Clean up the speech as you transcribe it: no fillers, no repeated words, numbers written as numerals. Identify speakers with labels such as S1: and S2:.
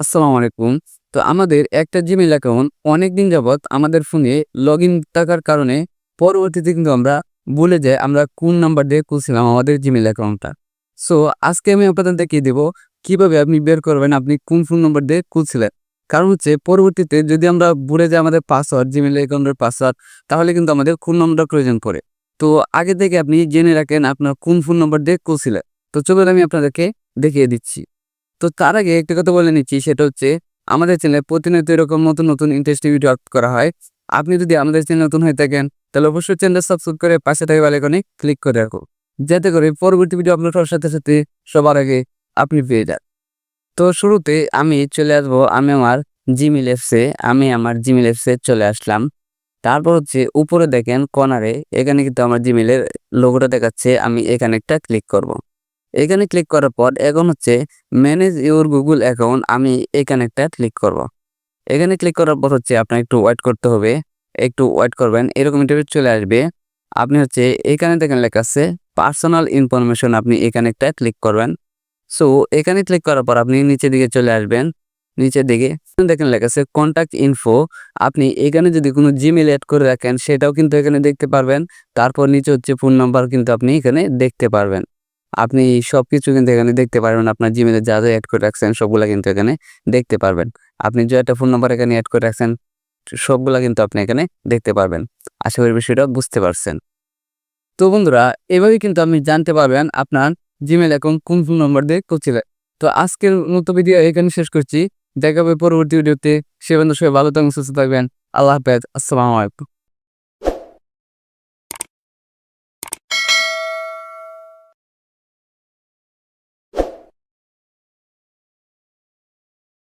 S1: আসসালামু আলাইকুম। তো আমাদের একটা জিমেইল অ্যাকাউন্ট অনেকদিন যাবৎ আমাদের ফোনে লগইন থাকার কারণে পরবর্তীতে কিন্তু আমরা ভুলে যাই আমরা কোন নাম্বার দিয়ে খুলছিলাম আমাদের জিমেইল অ্যাকাউন্টটা। সো আজকে আমি আপনাদের দেখিয়ে দেবো কিভাবে আপনি বের করবেন আপনি কোন ফোন নম্বর দিয়ে খুলছিলেন। কারণ হচ্ছে পরবর্তীতে যদি আমরা ভুলে যাই আমাদের পাসওয়ার্ড জিমেইল অ্যাকাউন্টের পাসওয়ার্ড তাহলে কিন্তু আমাদের কোন নম্বরটা প্রয়োজন পড়ে। তো আগে থেকে আপনি জেনে রাখেন আপনার কোন ফোন নম্বর দিয়ে খুলছিলেন। তো চলুন আমি আপনাদেরকে দেখিয়ে দিচ্ছি। তো তার আগে একটা কথা বলে নিচ্ছি সেটা হচ্ছে আমাদের চ্যানেলে প্রতিনিয়ত এরকম নতুন ইন্টারেস্টিং ভিডিও আপলোড করা হয়। আপনি যদি আমাদের চ্যানেল নতুন হয়ে থাকেন তাহলে অবশ্যই চ্যানেলটা সাবস্ক্রাইব করে পাশে থাকা বেল আইকনে ক্লিক করে রাখুন। যাতে করে পরবর্তী ভিডিও আপলোড হওয়ার সাথে সাথে সবার আগে আপনি পেয়ে যান। তো শুরুতে আমি চলে আসবো আমি আমার জিমেইল অ্যাপসে চলে আসলাম। তারপর হচ্ছে উপরে দেখেন কর্নারে এখানে কিন্তু আমার জিমেইলের লোগোটা দেখাচ্ছে। আমি এখানে একটা ক্লিক করব। এখানে ক্লিক করার পর এখন হচ্ছে ম্যানেজ ইউর গুগল অ্যাকাউন্ট আমি এখানে একটা ক্লিক করব। এখানে ক্লিক করার পর হচ্ছে আপনার একটু ওয়েট করতে হবে। একটু ওয়েট করবেন। এরকম ইন্টারভিউ চলে আসবে। আপনি হচ্ছে এখানে দেখেন লেখা আছে পার্সোনাল ইনফরমেশন আপনি এখানে একটা ক্লিক করবেন। সো এখানে ক্লিক করার পর আপনি নিচের দিকে চলে আসবেন। নিচের দিকে দেখেন লেখা আছে কন্টাক্ট ইনফো। আপনি এখানে যদি কোনো জিমেইল এড করে রাখেন সেটাও কিন্তু এখানে দেখতে পারবেন। তারপর নিচে হচ্ছে ফোন নাম্বার কিন্তু আপনি এখানে দেখতে পারবেন। আপনি সবকিছু কিন্তু এখানে দেখতে পারবেন। আপনার জিমেইলে যা এড করে রাখছেন সবগুলা কিন্তু এখানে দেখতে পারবেন। আপনি যে একটা ফোন নাম্বার এখানে এড করে রাখছেন সবগুলা কিন্তু আপনি এখানে দেখতে পারবেন। আশা করি বিষয়টা বুঝতে পারছেন। তো বন্ধুরা এভাবেই কিন্তু আপনি জানতে পারবেন আপনার জিমেইল অ্যাকাউন্ট কোন ফোন নম্বর দিয়ে খুলছিলেন। তো আজকের মতো ভিডিও এখানে শেষ করছি। দেখা হবে পরবর্তী ভিডিওতে। সে পর্যন্ত সবাই ভালো থাকবেন, সুস্থ থাকবেন। আল্লাহ হাফেজ। আসসালামু আলাইকুম।